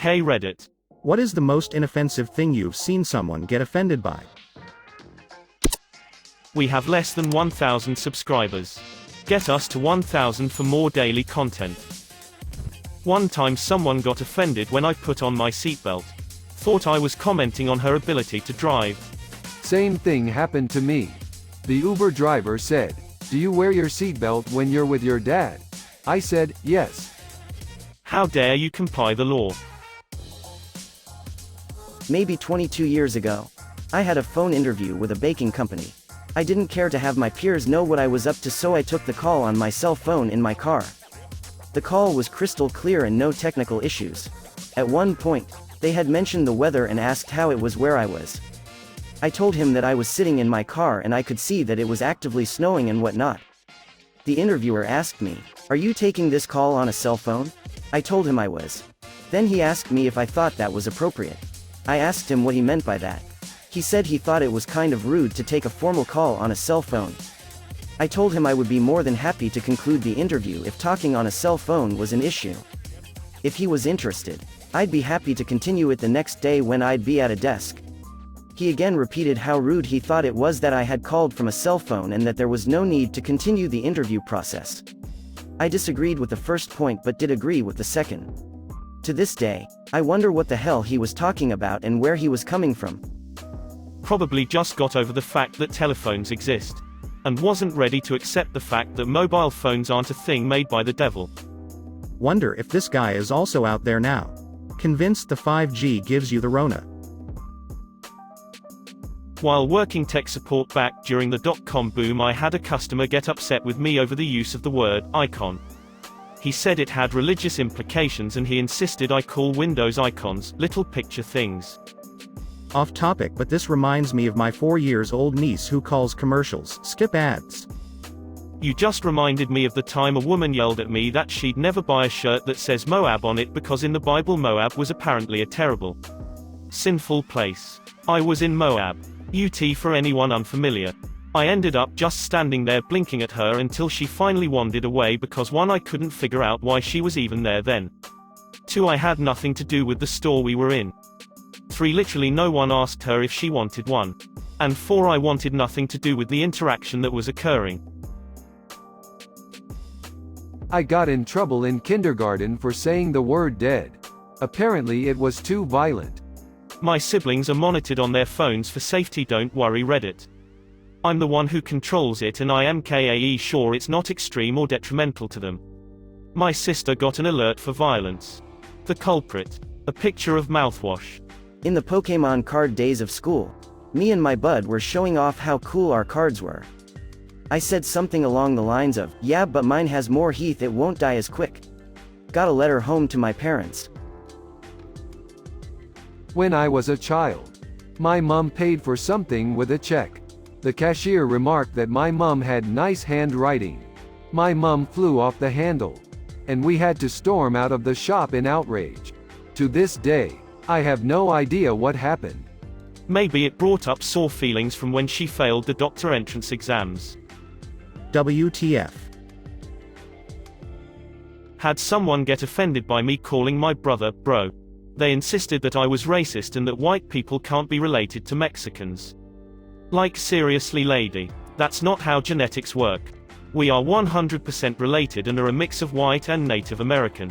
Hey Reddit. What is the most inoffensive thing you've seen someone get offended by? We have less than 1,000 subscribers. Get us to 1,000 for more daily content. One time someone got offended when I put on my seatbelt. Thought I was commenting on her ability to drive. Same thing happened to me. The Uber driver said, "Do you wear your seatbelt when you're with your dad?" I said, "Yes." How dare you comply the law? Maybe 22 years ago. I had a phone interview with a baking company. I didn't care to have my peers know what I was up to, so I took the call on my cell phone in my car. The call was crystal clear and no technical issues. At one point, they had mentioned the weather and asked how it was where I was. I told him that I was sitting in my car and I could see that it was actively snowing and whatnot. The interviewer asked me, "Are you taking this call on a cell phone?" I told him I was. Then he asked me if I thought that was appropriate. I asked him what he meant by that. He said he thought it was kind of rude to take a formal call on a cell phone. I told him I would be more than happy to conclude the interview if talking on a cell phone was an issue. If he was interested, I'd be happy to continue it the next day when I'd be at a desk. He again repeated how rude he thought it was that I had called from a cell phone and that there was no need to continue the interview process. I disagreed with the first point but did agree with the second. To this day, I wonder what the hell he was talking about and where he was coming from. Probably just got over the fact that telephones exist. And wasn't ready to accept the fact that mobile phones aren't a thing made by the devil. Wonder if this guy is also out there now. Convinced the 5G gives you the Rona. While working tech support back during the dot-com boom, I had a customer get upset with me over the use of the word icon. He said it had religious implications and he insisted I call Windows icons little picture things. Off topic, but this reminds me of my 4-year-old niece who calls commercials skip ads. You just reminded me of the time a woman yelled at me that she'd never buy a shirt that says Moab on it because in the Bible Moab was apparently a terrible, sinful place. I was in Moab. UT for anyone unfamiliar. I ended up just standing there blinking at her until she finally wandered away because 1, I couldn't figure out why she was even there then. 2, I had nothing to do with the store we were in. 3, literally no one asked her if she wanted one. And 4, I wanted nothing to do with the interaction that was occurring. I got in trouble in kindergarten for saying the word dead. Apparently it was too violent. My siblings are monitored on their phones for safety. Don't worry Reddit. I'm the one who controls it and I am sure it's not extreme or detrimental to them. My sister got an alert for violence. The culprit. A picture of mouthwash. In the Pokemon card days of school, me and my bud were showing off how cool our cards were. I said something along the lines of, "Yeah, but mine has more heath, it won't die as quick." Got a letter home to my parents. When I was a child, my mom paid for something with a check. The cashier remarked that my mom had nice handwriting. My mom flew off the handle. And we had to storm out of the shop in outrage. To this day, I have no idea what happened. Maybe it brought up sore feelings from when she failed the doctor entrance exams. WTF. Had someone get offended by me calling my brother bro. They insisted that I was racist and that white people can't be related to Mexicans. Like seriously lady, that's not how genetics work. We are 100% related and are a mix of white and Native American.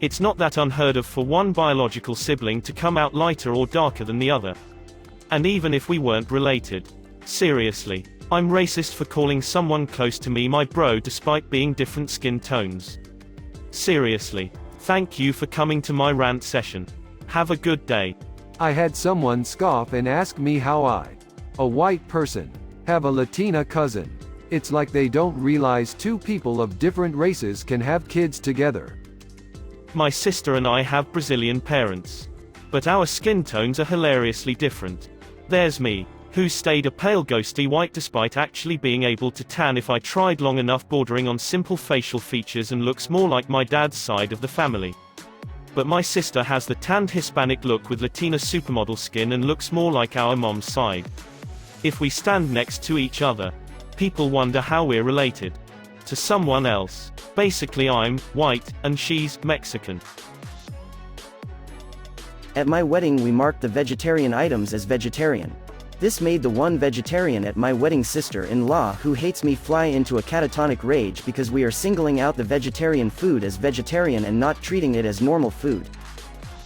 It's not that unheard of for one biological sibling to come out lighter or darker than the other. And even if we weren't related. Seriously, I'm racist for calling someone close to me my bro despite being different skin tones. Seriously. Thank you for coming to my rant session. Have a good day. I had someone scoff and ask me how I, a white person, have a Latina cousin. It's like they don't realize two people of different races can have kids together. My sister and I have Brazilian parents. But our skin tones are hilariously different. There's me, who stayed a pale ghosty white despite actually being able to tan if I tried long enough, bordering on simple facial features and looks more like my dad's side of the family. But my sister has the tanned Hispanic look with Latina supermodel skin and looks more like our mom's side. If we stand next to each other, people wonder how we're related to someone else. Basically I'm white, and she's Mexican. At my wedding we marked the vegetarian items as vegetarian. This made the one vegetarian at my wedding sister-in-law who hates me fly into a catatonic rage because we are singling out the vegetarian food as vegetarian and not treating it as normal food.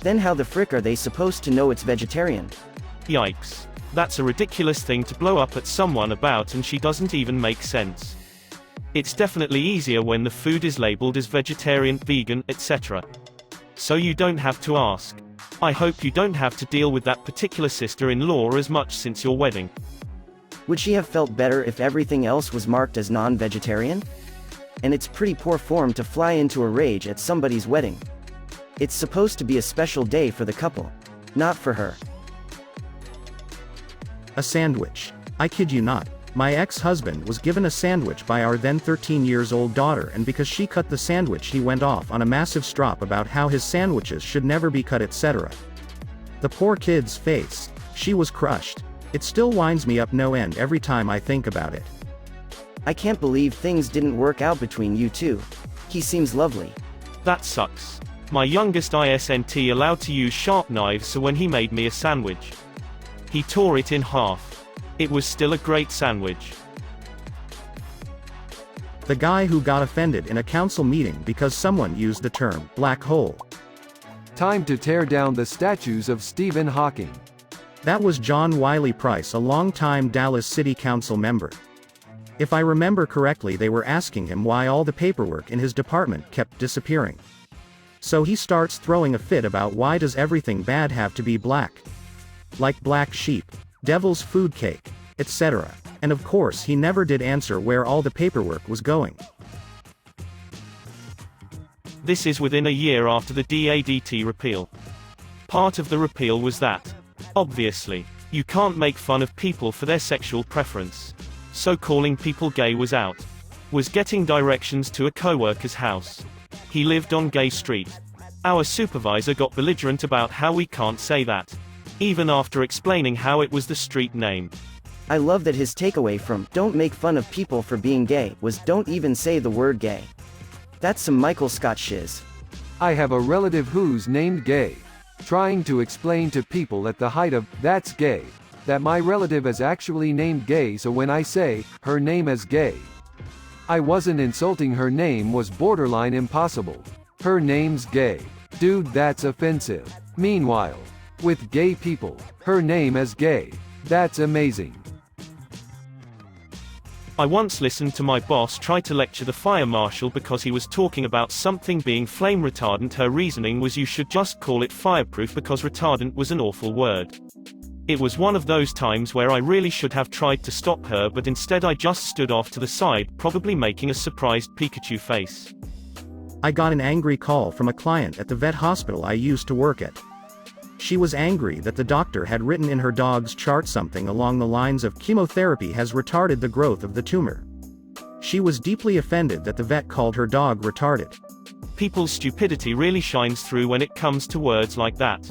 Then how the frick are they supposed to know it's vegetarian? Yikes. That's a ridiculous thing to blow up at someone about, and she doesn't even make sense. It's definitely easier when the food is labeled as vegetarian, vegan, etc. So you don't have to ask. I hope you don't have to deal with that particular sister-in-law as much since your wedding. Would she have felt better if everything else was marked as non-vegetarian? And it's pretty poor form to fly into a rage at somebody's wedding. It's supposed to be a special day for the couple, not for her. A sandwich. I kid you not. My ex-husband was given a sandwich by our then 13-years-old daughter, and because she cut the sandwich he went off on a massive strop about how his sandwiches should never be cut, etc. The poor kid's face. She was crushed. It still winds me up no end every time I think about it. I can't believe things didn't work out between you two. He seems lovely. That sucks. My youngest isn't allowed to use sharp knives, so when he made me a sandwich, he tore it in half. It was still a great sandwich. The guy who got offended in a council meeting because someone used the term black hole. Time to tear down the statues of Stephen Hawking. That was John Wiley Price, a longtime Dallas City Council member. If I remember correctly, they were asking him why all the paperwork in his department kept disappearing. So he starts throwing a fit about why does everything bad have to be black? Like black sheep, devil's food cake, etc. And of course he never did answer where all the paperwork was going. This is within a year after the DADT repeal. Part of the repeal was that, obviously, you can't make fun of people for their sexual preference. So calling people gay was out. Was getting directions to a coworker's house. He lived on Gay Street. Our supervisor got belligerent about how we can't say that, even after explaining how it was the street name. I love that his takeaway from "don't make fun of people for being gay" was "don't even say the word gay." That's some Michael Scott shiz. I have a relative who's named Gay. Trying to explain to people at the height of "that's gay" that my relative is actually named Gay, so when I say her name is Gay, I wasn't insulting, her name was borderline impossible. Her name's Gay. Dude, that's offensive. Meanwhile, with gay people, her name is Gay. That's amazing. I once listened to my boss try to lecture the fire marshal because he was talking about something being flame retardant. Her reasoning was you should just call it fireproof because retardant was an awful word. It was one of those times where I really should have tried to stop her, but instead I just stood off to the side, probably making a surprised Pikachu face. I got an angry call from a client at the vet hospital I used to work at. She was angry that the doctor had written in her dog's chart something along the lines of chemotherapy has retarded the growth of the tumor. She was deeply offended that the vet called her dog retarded. People's stupidity really shines through when it comes to words like that.